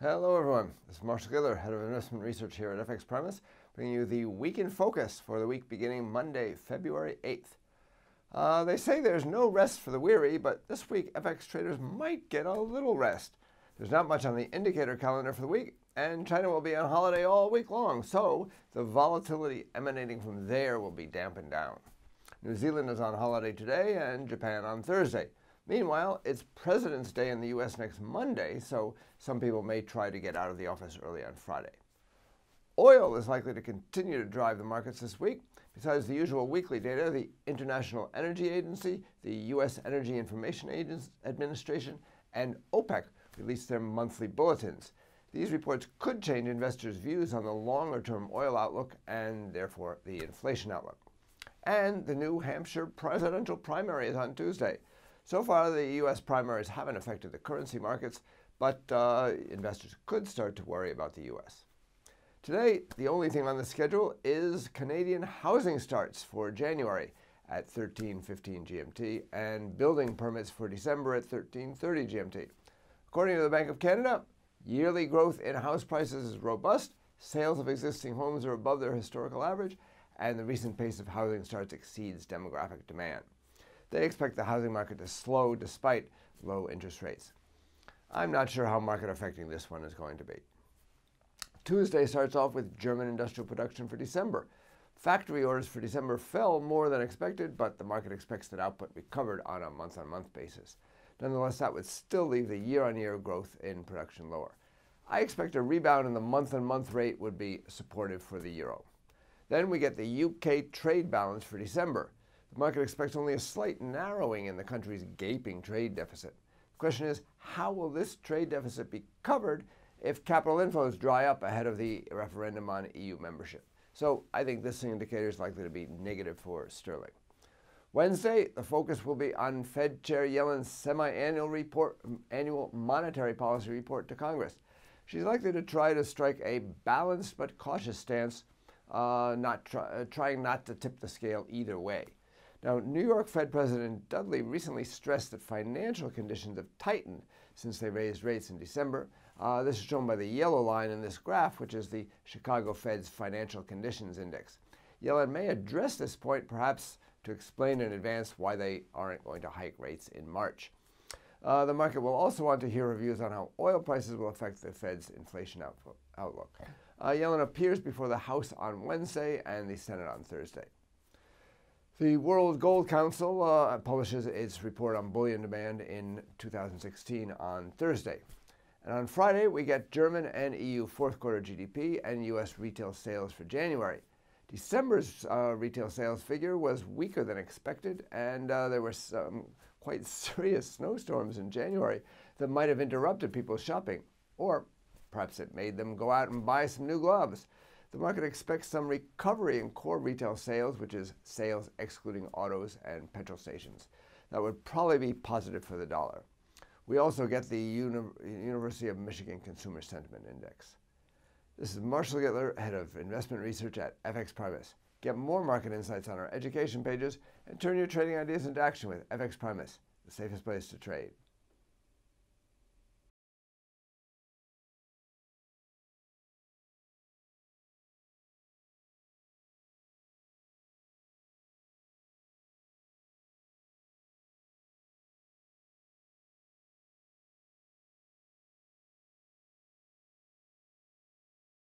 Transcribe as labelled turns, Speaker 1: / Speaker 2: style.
Speaker 1: Hello everyone, this is Marshall Gittler, Head of Investment Research here at FXPRIMUS, bringing you the Week in Focus for the week beginning Monday, February 8th. They say there's no rest for the weary, but this week FX traders might get a little rest. There's not much on the indicator calendar for the week, and China will be on holiday all week long, so the volatility emanating from there will be dampened down. New Zealand is on holiday today and Japan on Thursday. Meanwhile, it's President's Day in the U.S. next Monday, so some people may try to get out of the office early on Friday. Oil is likely to continue to drive the markets this week. Besides the usual weekly data, the International Energy Agency, the U.S. Energy Information Administration, and OPEC released their monthly bulletins. These reports could change investors' views on the longer-term oil outlook and, therefore, the inflation outlook. And the New Hampshire presidential primary is on Tuesday. So far, the U.S. primaries haven't affected the currency markets, but investors could start to worry about the U.S. Today, the only thing on the schedule is Canadian housing starts for January at 13:15 GMT and building permits for December at 13:30 GMT. According to the Bank of Canada, yearly growth in house prices is robust, sales of existing homes are above their historical average, and the recent pace of housing starts exceeds demographic demand. They expect the housing market to slow despite low interest rates. I'm not sure how market affecting this one is going to be. Tuesday starts off with German industrial production for December. Factory orders for December fell more than expected, but the market expects that output recovered on a month-on-month basis. Nonetheless, that would still leave the year-on-year growth in production lower. I expect a rebound in the month-on-month rate would be supportive for the euro. Then we get the UK trade balance for December. The market expects only a slight narrowing in the country's gaping trade deficit. The question is, how will this trade deficit be covered if capital inflows dry up ahead of the referendum on EU membership? So I think this indicator is likely to be negative for sterling. Wednesday, the focus will be on Fed Chair Yellen's annual monetary policy report to Congress. She's likely to try to strike a balanced but cautious stance, trying not to tip the scale either way. Now, New York Fed President Dudley recently stressed that financial conditions have tightened since they raised rates in December. This is shown by the yellow line in this graph, which is the Chicago Fed's Financial Conditions Index. Yellen may address this point, perhaps to explain in advance why they aren't going to hike rates in March. The market will also want to hear reviews on how oil prices will affect the Fed's inflation outlook. Yellen appears before the House on Wednesday and the Senate on Thursday. The World Gold Council publishes its report on bullion demand in 2016 on Thursday. And on Friday, we get German and EU fourth quarter GDP and U.S. retail sales for January. December's retail sales figure was weaker than expected, and there were some quite serious snowstorms in January that might have interrupted people's shopping, or perhaps it made them go out and buy some new gloves. The market expects some recovery in core retail sales, which is sales excluding autos and petrol stations. That would probably be positive for the dollar. We also get the University of Michigan Consumer Sentiment Index. This is Marshall Gittler, Head of Investment Research at FXPRIMUS. Get more market insights on our education pages and turn your trading ideas into action with FXPRIMUS, the safest place to trade.